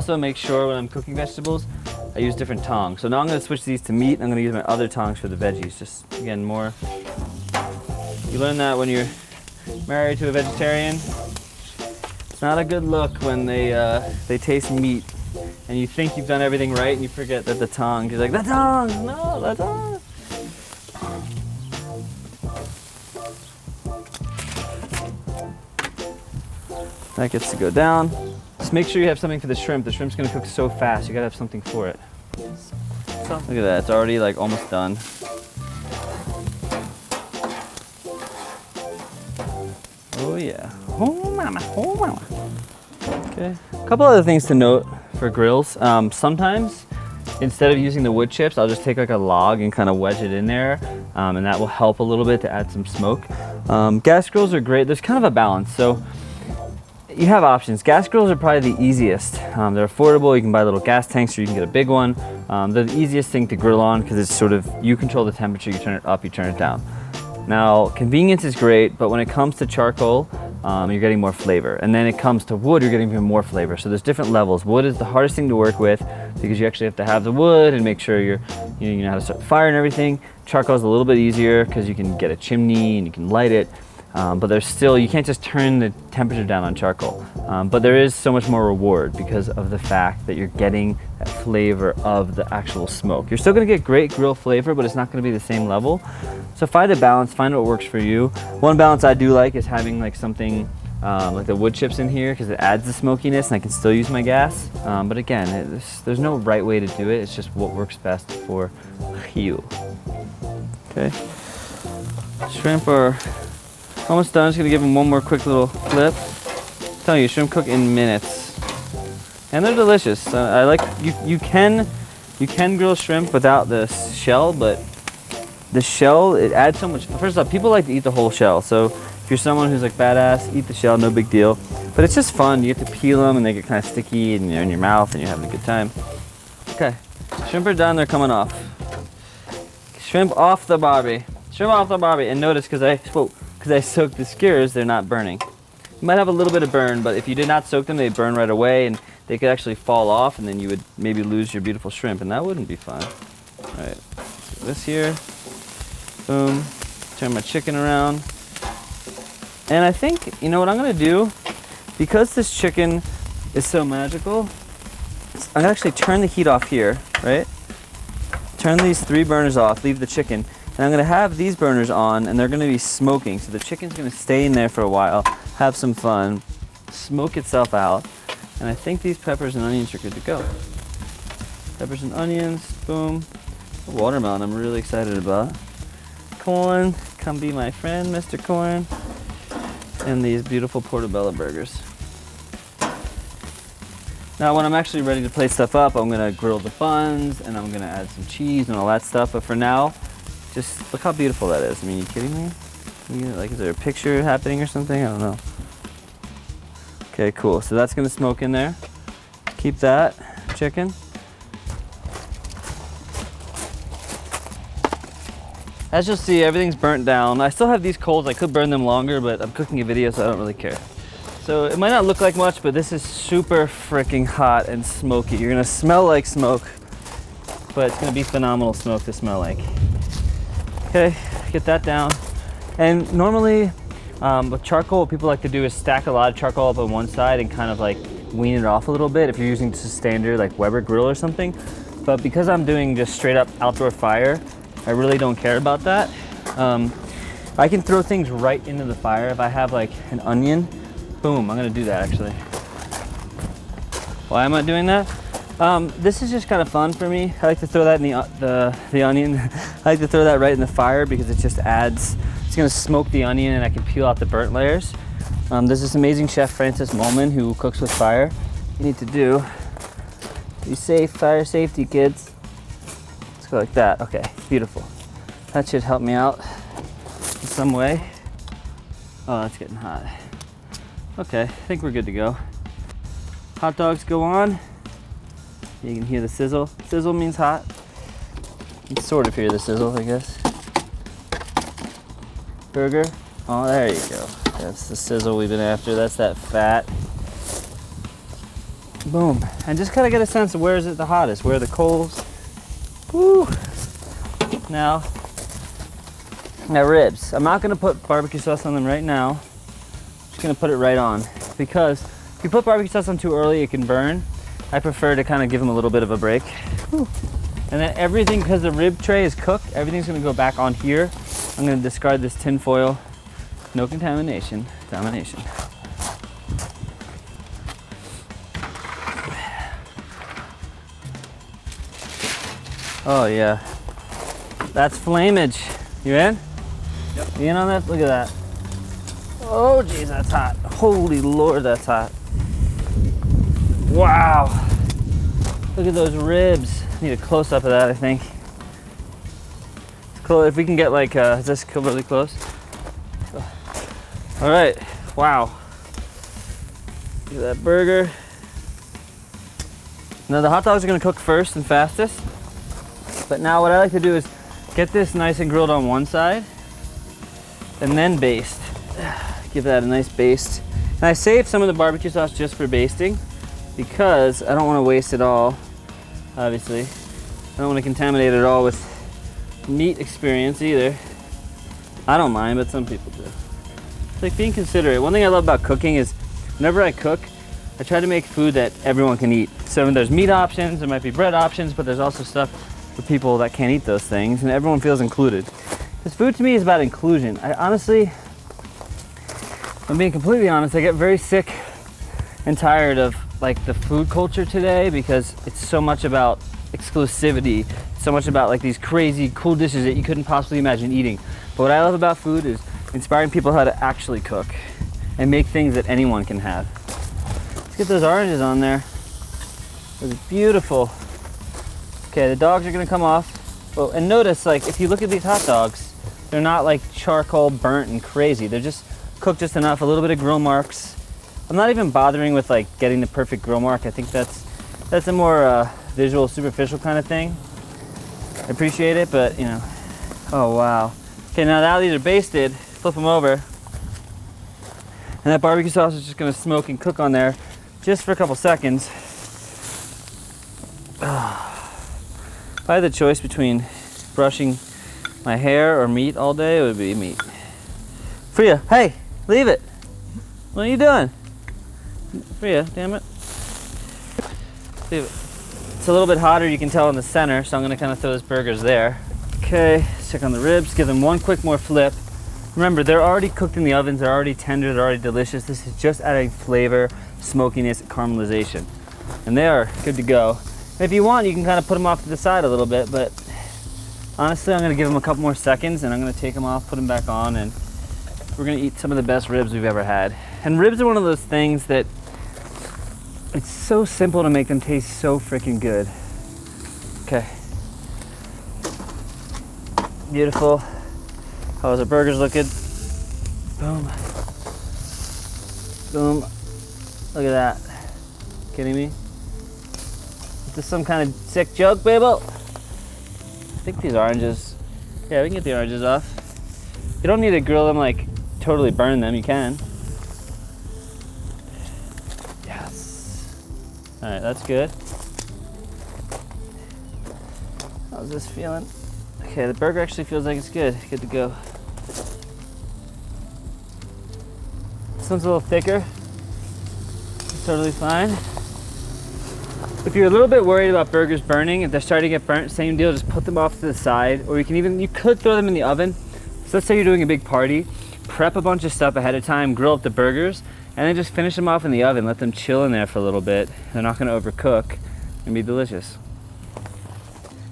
also make sure when I'm cooking vegetables, I use different tongs. So now I'm gonna switch these to meat, and I'm gonna use my other tongs for the veggies. Just, again, more. You learn that when you're married to a vegetarian. It's not a good look when they taste meat, and you think you've done everything right, and you forget that the tongs, you're like, the tongs, no, the tongs. That gets to go down. Just make sure you have something for the shrimp. The shrimp's gonna cook so fast, you gotta have something for it. So, look at that, it's already like almost done. Oh yeah, oh mama, oh mama. Okay, a couple other things to note for grills. Sometimes, instead of using the wood chips, I'll just take like a log and kind of wedge it in there, and that will help a little bit to add some smoke. Gas grills are great, there's kind of a balance. So you have options. Gas grills are probably the easiest. They're affordable. You can buy little gas tanks or you can get a big one. They're the easiest thing to grill on because it's sort of, you control the temperature, you turn it up, you turn it down. Now, convenience is great, but when it comes to charcoal, you're getting more flavor. And then it comes to wood, you're getting even more flavor. So there's different levels. Wood is the hardest thing to work with because you actually have to have the wood and make sure you know how to start the fire and everything. Charcoal is a little bit easier because you can get a chimney and you can light it. But there's still, you can't just turn the temperature down on charcoal. But there is so much more reward because of the fact that you're getting that flavor of the actual smoke. You're still gonna get great grill flavor, but it's not gonna be the same level. So find a balance, find what works for you. One balance I do like is having like something like the wood chips in here because it adds the smokiness and I can still use my gas. But again, there's no right way to do it. It's just what works best for you. Okay, shrimp are almost done. I'm just gonna give them one more quick little flip. I'm telling you, shrimp cook in minutes, and they're delicious. I like you can grill shrimp without the shell, but the shell, it adds so much. First off, people like to eat the whole shell. So if you're someone who's like badass, eat the shell, no big deal. But it's just fun. You get to peel them, and they get kind of sticky, and they're in your mouth, and you're having a good time. Okay, shrimp are done. They're coming off. Shrimp off the barbie. Shrimp off the barbie. And notice, because I soaked the skewers, they're not burning. You might have a little bit of burn, but if you did not soak them, they'd burn right away and they could actually fall off and then you would maybe lose your beautiful shrimp and that wouldn't be fun. All right, so this here, boom, turn my chicken around. And I think, you know what I'm gonna do? Because this chicken is so magical, I'm gonna actually turn the heat off here, right? Turn these 3 burners off, leave the chicken. And I'm gonna have these burners on and they're gonna be smoking. So the chicken's gonna stay in there for a while, have some fun, smoke itself out. And I think these peppers and onions are good to go. Peppers and onions, boom. Watermelon I'm really excited about. Corn, come be my friend, Mr. Corn. And these beautiful portobello burgers. Now when I'm actually ready to plate stuff up, I'm gonna grill the buns and I'm gonna add some cheese and all that stuff. But for now, just look how beautiful that is. I mean, you kidding me? Like, is there a picture happening or something? I don't know. Okay, cool. So that's gonna smoke in there. Keep that chicken. As you'll see, everything's burnt down. I still have these coals. I could burn them longer, but I'm cooking a video, so I don't really care. So it might not look like much, but this is super freaking hot and smoky. You're gonna smell like smoke, but it's gonna be phenomenal smoke to smell like. Okay, get that down. And normally with charcoal, what people like to do is stack a lot of charcoal up on one side and kind of like wean it off a little bit if you're using just a standard like Weber grill or something. But because I'm doing just straight up outdoor fire, I really don't care about that. I can throw things right into the fire. If I have like an onion, boom, I'm gonna do that actually. Why am I doing that? This is just kind of fun for me. I like to throw that in the onion. I like to throw that right in the fire because it just adds, it's gonna smoke the onion and I can peel out the burnt layers. There's this amazing chef, Francis Molman, who cooks with fire. You need to do, be safe, fire safety, kids. Let's go like that, okay, beautiful. That should help me out in some way. Oh, that's getting hot. Okay, I think we're good to go. Hot dogs go on. You can hear the sizzle. Sizzle means hot. You can sort of hear the sizzle, I guess. Burger. Oh, there you go. That's the sizzle we've been after. That's that fat. Boom. And just kind of get a sense of where is it the hottest, where are the coals. Woo. Now ribs. I'm not gonna put barbecue sauce on them right now. I'm just gonna put it right on, because if you put barbecue sauce on too early, it can burn. I prefer to kind of give them a little bit of a break. Woo. And then everything, because the rib tray is cooked, everything's gonna go back on here. I'm gonna discard this tin foil. No contamination, domination. Oh yeah, that's flamage. You in? Yep. You in on that? Look at that. Oh geez, that's hot. Holy Lord, that's hot. Wow. Look at those ribs. Need a close up of that, I think. It's cool if we can get like, is this really close? All right, wow. Look at that burger. Now the hot dogs are gonna cook first and fastest. But now what I like to do is get this nice and grilled on one side and then baste. Give that a nice baste. And I save some of the barbecue sauce just for basting because I don't want to waste it all, obviously. I don't want to contaminate it all with meat experience either. I don't mind, but some people do. It's like being considerate. One thing I love about cooking is whenever I cook, I try to make food that everyone can eat. So when there's meat options, there might be bread options, but there's also stuff for people that can't eat those things, and everyone feels included. Because food to me is about inclusion. I honestly, if I'm being completely honest, I get very sick and tired of like the food culture today because it's so much about exclusivity, so much about like these crazy cool dishes that you couldn't possibly imagine eating. But what I love about food is inspiring people how to actually cook and make things that anyone can have. Let's get those oranges on there. Those are beautiful. Okay, the dogs are gonna come off. Oh, and notice, like, if you look at these hot dogs, they're not like charcoal burnt and crazy. They're just cooked just enough, a little bit of grill marks. I'm not even bothering with like getting the perfect grill mark. I think that's a more visual, superficial kind of thing. I appreciate it, but you know. Oh wow. Okay, now these are basted. Flip them over, and that barbecue sauce is just gonna smoke and cook on there, just for a couple seconds. If I had the choice between brushing my hair or meat all day, it would be meat. Freya, hey, leave it. What are you doing? Freya, damn it. Leave it. It's a little bit hotter, you can tell in the center, so I'm gonna kind of throw those burgers there. Okay, let's check on the ribs, give them one quick more flip. Remember, they're already cooked in the ovens, they're already tender, they're already delicious. This is just adding flavor, smokiness, caramelization. And they are good to go. If you want, you can kind of put them off to the side a little bit, but honestly, I'm gonna give them a couple more seconds and I'm gonna take them off, put them back on, and we're gonna eat some of the best ribs we've ever had. And ribs are one of those things that it's so simple to make them taste so freaking good. Okay. Beautiful. How's our burgers looking? Boom. Boom. Look at that. Kidding me? Is this some kind of sick joke, babe-o? I think these oranges, yeah, we can get the oranges off. You don't need to grill them, like, totally burn them, you can. Yes. All right, that's good. How's this feeling? Okay, the burger actually feels like it's good. Good to go. This one's a little thicker. It's totally fine. If you're a little bit worried about burgers burning, if they're starting to get burnt, same deal, just put them off to the side, or you could throw them in the oven. So let's say you're doing a big party, prep a bunch of stuff ahead of time, grill up the burgers, and then just finish them off in the oven. Let them chill in there for a little bit. They're not gonna overcook and be delicious.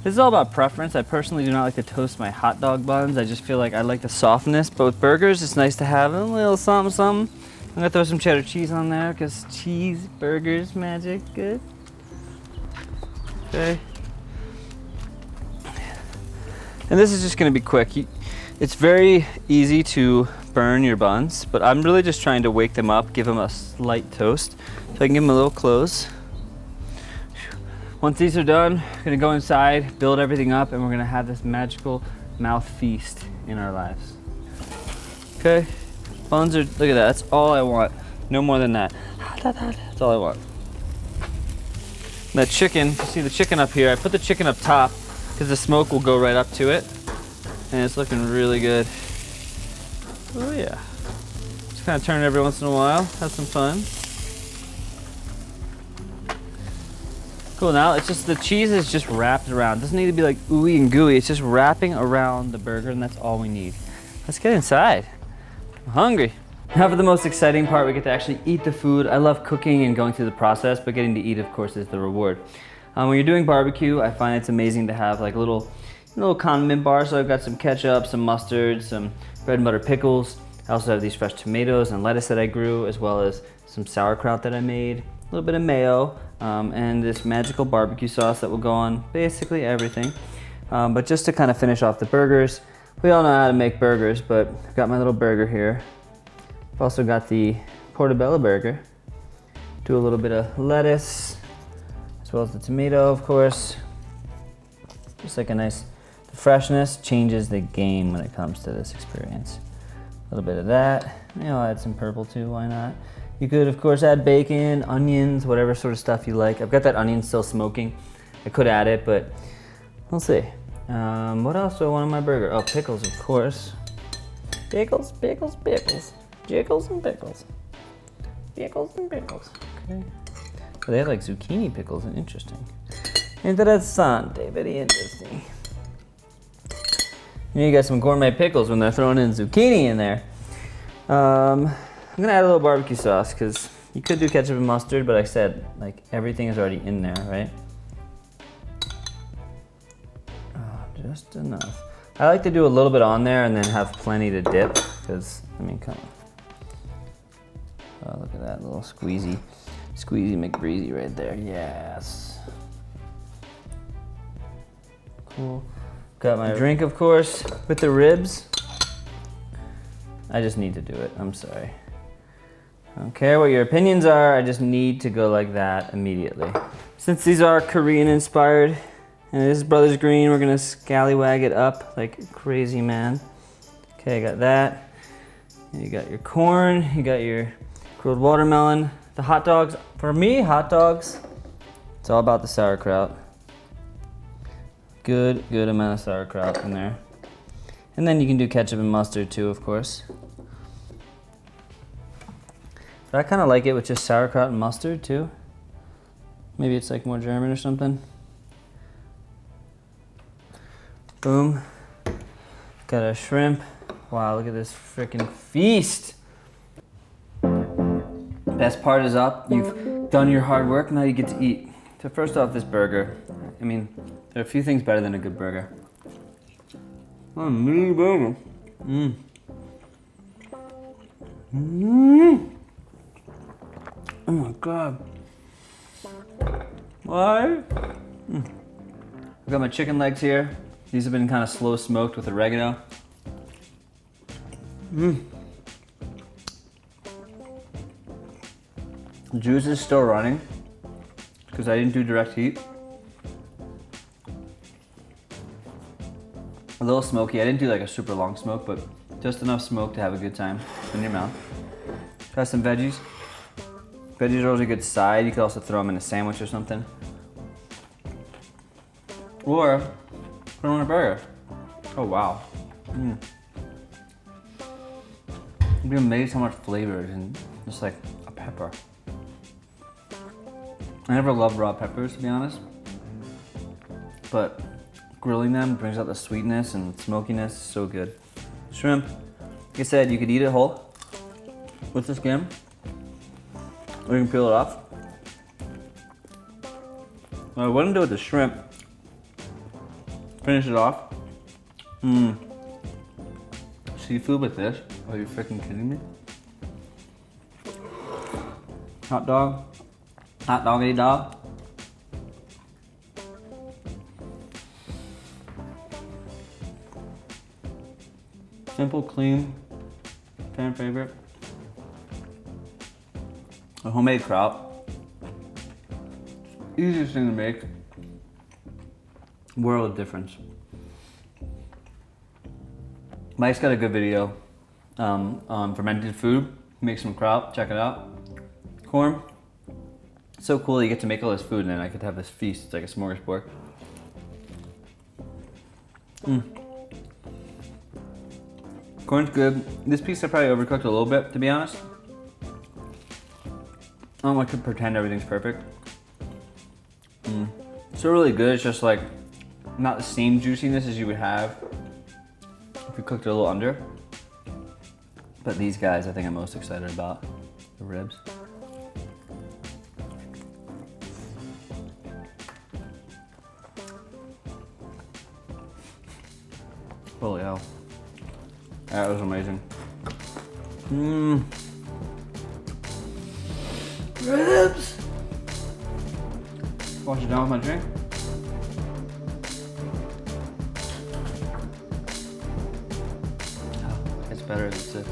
This is all about preference. I personally do not like to toast my hot dog buns. I just feel like I like the softness, but with burgers, it's nice to have a little something, something. I'm gonna throw some cheddar cheese on there, because cheese, burgers, magic, good. Okay. And this is just gonna be quick. It's very easy to burn your buns, but I'm really just trying to wake them up, give them a slight toast. So I can give them a little close. Once these are done, we're gonna go inside, build everything up, and we're gonna have this magical mouth feast in our lives. Okay, buns are, look at that, that's all I want. No more than that. That's all I want. That chicken, you see the chicken up here, I put the chicken up top because the smoke will go right up to it. And it's looking really good. Oh yeah. Just kind of turn it every once in a while, have some fun. Cool, now it's just, the cheese is just wrapped around. It doesn't need to be like ooey and gooey, it's just wrapping around the burger and that's all we need. Let's get inside. I'm hungry. Now for the most exciting part, we get to actually eat the food. I love cooking and going through the process, but getting to eat, of course, is the reward. When you're doing barbecue, I find it's amazing to have like a little condiment bar. So I've got some ketchup, some mustard, some bread and butter pickles. I also have these fresh tomatoes and lettuce that I grew, as well as some sauerkraut that I made, a little bit of mayo, and this magical barbecue sauce that will go on basically everything. But just to kind of finish off the burgers, we all know how to make burgers, but I've got my little burger here. I've also got the portobello burger. Do a little bit of lettuce, as well as the tomato, of course. Just like a nice, the freshness changes the game when it comes to this experience. A little bit of that. Maybe I'll add some purple too, why not? You could, of course, add bacon, onions, whatever sort of stuff you like. I've got that onion still smoking. I could add it, but we'll see. What else do I want on my burger? Oh, pickles, of course. Pickles, pickles, pickles. Jiggles and pickles. Pickles and pickles. Okay. So they have like zucchini pickles, and interesting. Interessante, very interesting. You got some gourmet pickles when they're throwing in zucchini in there. I'm gonna add a little barbecue sauce because you could do ketchup and mustard, but like I said, like everything is already in there, right? Oh, just enough. I like to do a little bit on there and then have plenty to dip because, I mean, come on. Oh, look at that little squeezy McBreezy right there. Yes. Cool. Got my drink, of course, with the ribs. I just need to do it. I'm sorry. I don't care what your opinions are. I just need to go like that immediately. Since these are Korean inspired, and this is Brothers Green, we're gonna scallywag it up like crazy, man. Okay, I got that. You got your corn. You got your grilled watermelon. The hot dogs, for me, hot dogs, it's all about the sauerkraut. Good amount of sauerkraut in there. And then you can do ketchup and mustard too, of course. But I kind of like it with just sauerkraut and mustard too. Maybe it's like more German or something. Boom. Got a shrimp. Wow, look at this freaking feast. Best part is up. You've done your hard work, now you get to eat. So first off, this burger. I mean, there are a few things better than a good burger. Oh, meaty burger. Oh my God. Why? I've got my chicken legs here. These have been kind of slow smoked with oregano. The juice is still running because I didn't do direct heat. A little smoky. I didn't do like a super long smoke, but just enough smoke to have a good time in your mouth. Try some veggies. Veggies are always a good side. You could also throw them in a sandwich or something. Or put them on a burger. Oh wow. You'd be amazed how much flavor is in just like a pepper. I never loved raw peppers, to be honest, but grilling them brings out the sweetness and smokiness. So good. Shrimp, like I said, you could eat it whole with the skin, or you can peel it off. What I wouldn't do with the shrimp, finish it off. Seafood with this? Are you freaking kidding me? Hot dog. Hot doggity dog. Simple, clean, fan favorite. A homemade kraut. Easiest thing to make. World of difference. Mike's got a good video on fermented food. Make some kraut, check it out. Corn. It's so cool you get to make all this food and then I could have this feast. It's like a smorgasbord. Corn's good. This piece I probably overcooked a little bit, to be honest. I don't like to pretend everything's perfect. Still really good. It's just like not the same juiciness as you would have if you cooked it a little under. But these guys I think I'm most excited about. The ribs. Holy hell. That was amazing. Ribs! Wash it down with my drink. Oh, it's better as it sits.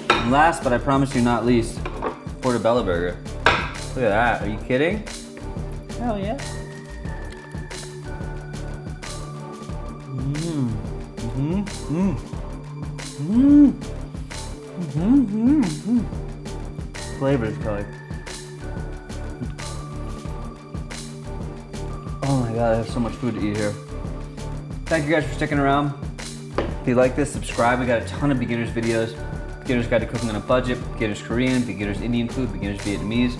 And last, but I promise you not least, portobello burger. Look at that, are you kidding? Hell yeah. Flavors, Kelly. Oh my god, I have so much food to eat here. Thank you guys for sticking around. If you like this, subscribe. We got a ton of beginners videos. Beginner's Guide to Cooking on a Budget, Beginner's Korean, Beginner's Indian food, Beginner's Vietnamese.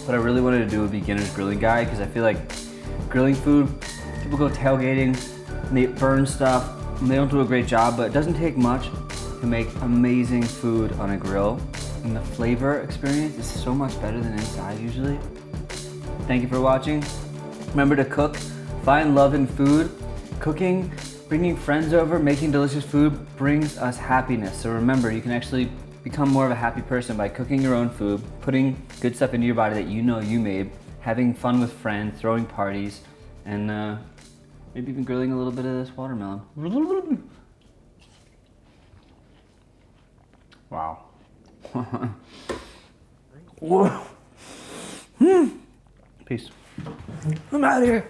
What I really wanted to do a beginner's grilling guide because I feel like grilling food, people go tailgating and they burn stuff and they don't do a great job, but it doesn't take much to make amazing food on a grill. And the flavor experience is so much better than inside usually. Thank you for watching. Remember to cook, find love in food. Cooking, bringing friends over, making delicious food brings us happiness. So remember, you can actually become more of a happy person by cooking your own food, putting good stuff into your body that you know you made, having fun with friends, throwing parties, and maybe even grilling a little bit of this watermelon. Wow. Peace. I'm out of here.